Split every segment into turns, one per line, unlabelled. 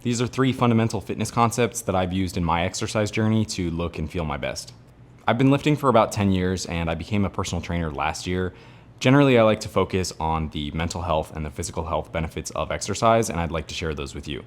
These are 3 fundamental fitness concepts that I've used in my exercise journey to look and feel my best. I've been lifting for about 10 years and I became a personal trainer last year. Generally, I like to focus on the mental health and the physical health benefits of exercise, and I'd like to share those with you.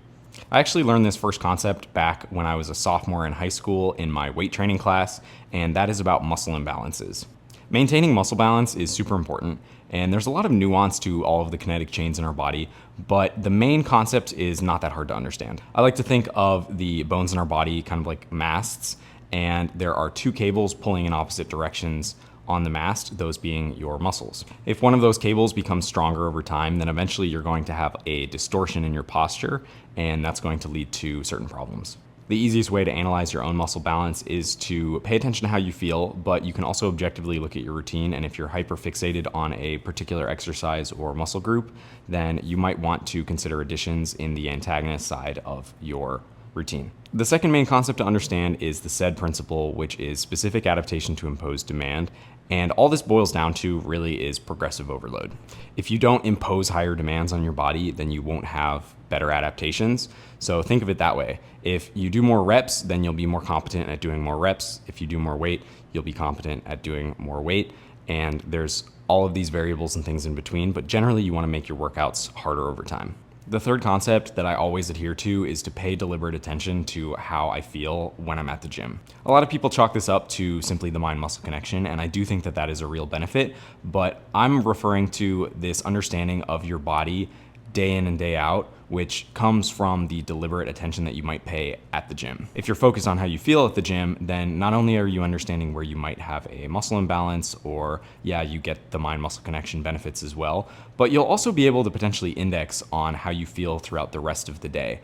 I actually learned this first concept back when I was a sophomore in high school in my weight training class, and that is about muscle imbalances. Maintaining muscle balance is super important, and there's a lot of nuance to all of the kinetic chains in our body, but the main concept is not that hard to understand. I like to think of the bones in our body kind of like masts, and there are 2 cables pulling in opposite directions on the mast, those being your muscles. If one of those cables becomes stronger over time, then eventually you're going to have a distortion in your posture, and that's going to lead to certain problems. The easiest way to analyze your own muscle balance is to pay attention to how you feel, but you can also objectively look at your routine, and if you're hyperfixated on a particular exercise or muscle group, then you might want to consider additions in the antagonist side of your routine. The second main concept to understand is the SAID principle, which is specific adaptation to imposed demand. And all this boils down to really is progressive overload. If you don't impose higher demands on your body, then you won't have better adaptations. So think of it that way. If you do more reps, then you'll be more competent at doing more reps. If you do more weight, you'll be competent at doing more weight. And there's all of these variables and things in between, but generally you want to make your workouts harder over time. The third concept that I always adhere to is to pay deliberate attention to how I feel when I'm at the gym. A lot of people chalk this up to simply the mind-muscle connection, and I do think that that is a real benefit, but I'm referring to this understanding of your body day in and day out, which comes from the deliberate attention that you might pay at the gym. If you're focused on how you feel at the gym, then not only are you understanding where you might have a muscle imbalance, or you get the mind-muscle connection benefits as well, but you'll also be able to potentially index on how you feel throughout the rest of the day.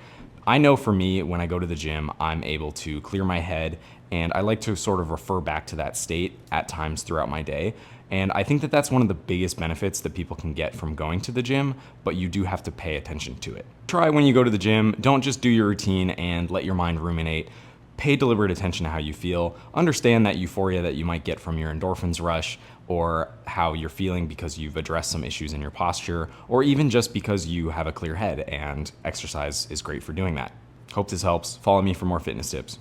I know for me, when I go to the gym, I'm able to clear my head, and I like to sort of refer back to that state at times throughout my day. And I think that that's one of the biggest benefits that people can get from going to the gym, but you do have to pay attention to it. Try when you go to the gym, don't just do your routine and let your mind ruminate. Pay deliberate attention to how you feel. Understand that euphoria that you might get from your endorphins rush, or how you're feeling because you've addressed some issues in your posture, or even just because you have a clear head, and exercise is great for doing that. Hope this helps. Follow me for more fitness tips.